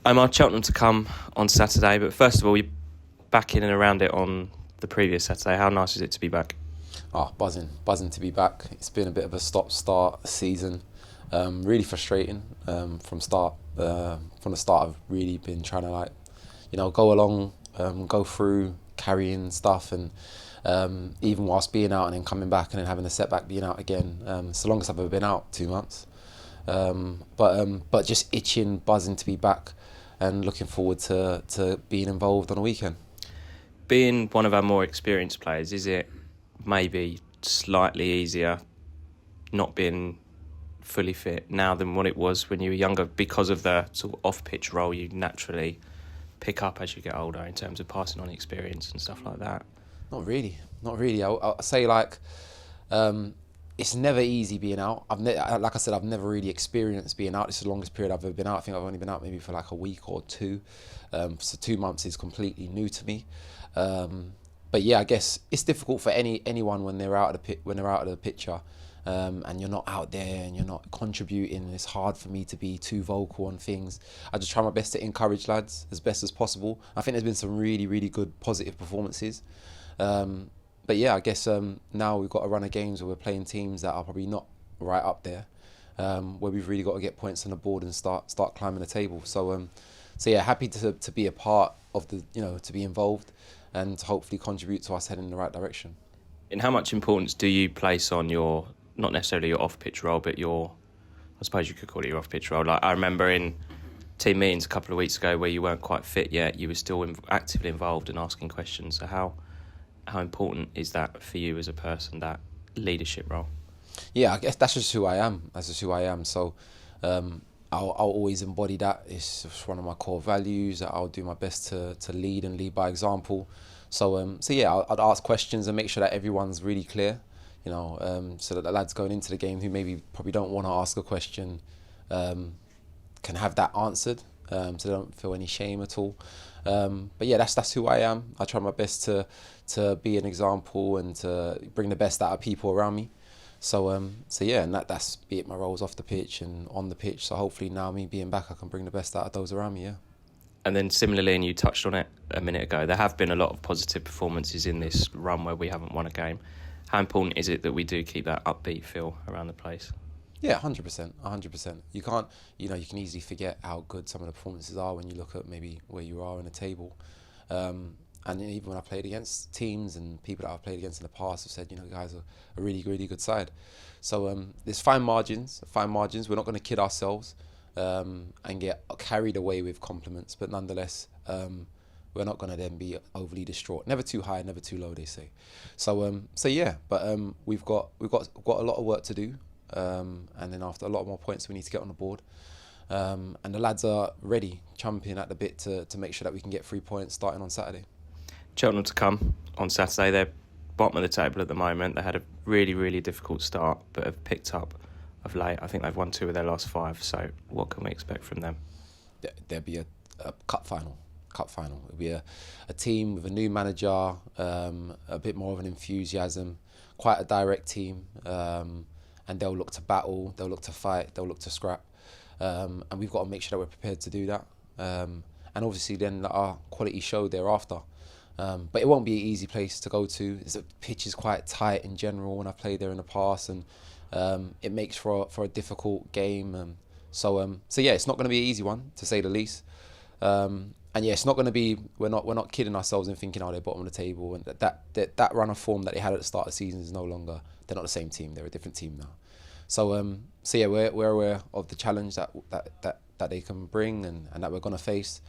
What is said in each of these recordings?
Omar, Cheltenham to come on Saturday, but first of all, you're back in and around it on the previous Saturday. How nice is it to be back? Buzzing to be back. It's been a bit of a stop-start season. Really frustrating from the start. I've really been trying to go along, go through carrying stuff, and even whilst being out and then coming back and then having a setback being out again. It's the longest I've ever been out, 2 months. But just itching, buzzing to be back, and looking forward to being involved on a weekend. Being one of our more experienced players, is it maybe slightly easier not being fully fit now than what it was when you were younger because of the sort of off-pitch role you naturally pick up as you get older in terms of passing on experience and stuff like that? Not really. I'll say it's never easy being out. Like I said, I've never really experienced being out. This is the longest period I've ever been out. I think I've only been out maybe for like a week or two. So 2 months is completely new to me. But yeah, I guess it's difficult for anyone when they're out of the picture, and you're not out there and you're not contributing. It's hard for me to be too vocal on things. I just try my best to encourage lads as best as possible. I think there's been some really, really good positive performances. But yeah, I guess now we've got a run of games where we're playing teams that are probably not right up there, where we've really got to get points on the board and start climbing the table. So yeah, happy to be a part of to be involved and hopefully contribute to us heading in the right direction. And how much importance do you place on your, not necessarily your off-pitch role, but I suppose you could call it your off-pitch role. Like I remember in team meetings a couple of weeks ago where you weren't quite fit yet, you were still actively involved and asking questions. So how important is that for you as a person, that leadership role? Yeah, I guess that's just who I am. So I'll always embody that. It's just one of my core values. That I'll do my best to lead and lead by example. So yeah, I'd ask questions and make sure that everyone's really clear. So that the lads going into the game who maybe probably don't want to ask a question can have that answered, so they don't feel any shame at all. But yeah, that's who I am. I try my best to be an example and to bring the best out of people around me. So yeah, and that's be it my roles off the pitch and on the pitch. So hopefully now me being back, I can bring the best out of those around me. Yeah. And then similarly, and you touched on it a minute ago, there have been a lot of positive performances in this run where we haven't won a game. How important is it that we do keep that upbeat feel around the place? Yeah, 100%. You can't, you can easily forget how good some of the performances are when you look at maybe where you are in the table. And even when I played against teams and people that I've played against in the past have said, guys are a really, really good side. So there's fine margins. We're not going to kid ourselves and get carried away with compliments, but nonetheless, we're not going to then be overly distraught. Never too high, never too low, they say. So yeah, but we've got a lot of work to do. And then after a lot more points, we need to get on the board. And the lads are ready, champing at the bit to make sure that we can get 3 points starting on Saturday. Cheltenham to come on Saturday. They're bottom of the table at the moment. They had a really, really difficult start, but have picked up of late. I think they've won 2 of their last 5. So what can we expect from them? There'll be a cup final. It'll be a team with a new manager, a bit more of an enthusiasm, quite a direct team. And they'll look to battle, they'll look to fight, they'll look to scrap. And we've got to make sure that we're prepared to do that. And obviously then our quality show thereafter. But it won't be an easy place to go to. The pitch is quite tight in general when I've played there in the past, and it makes for a difficult game. So yeah, it's not going to be an easy one, to say the least. And yeah, it's not going to be. We're not kidding ourselves and thinking, they're bottom of the table, and that run of form that they had at the start of the season is no longer. They're not the same team. They're a different team now. So yeah, we're aware of the challenge that they can bring and that we're going to face.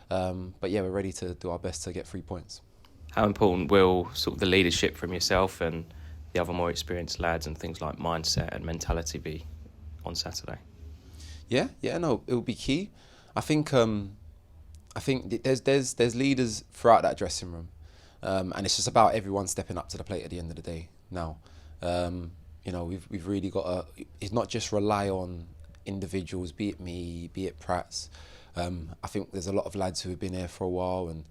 But yeah, we're ready to do our best to get 3 points. How important will sort of the leadership from yourself and the other more experienced lads and things like mindset and mentality be on Saturday? Yeah, no, it will be key. I think there's leaders throughout that dressing room, and it's just about everyone stepping up to the plate at the end of the day. Now, we've really got to. It's not just rely on individuals, be it me, be it Prats. I think there's a lot of lads who have been here for a while and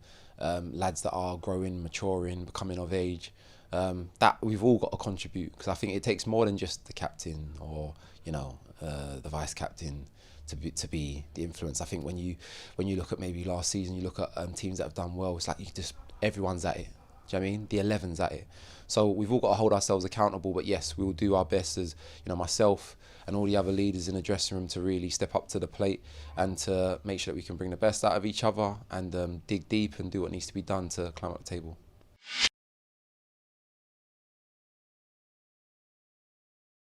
lads that are growing, maturing, becoming of age. That we've all got to contribute, because I think it takes more than just the captain or the vice captain to be the influence. I think when you look at maybe last season, you look at teams that have done well. It's like everyone's at it. Do you know what I mean? The 11's at it. So we've all got to hold ourselves accountable. But yes, we will do our best as myself and all the other leaders in the dressing room to really step up to the plate and to make sure that we can bring the best out of each other and dig deep and do what needs to be done to climb up the table.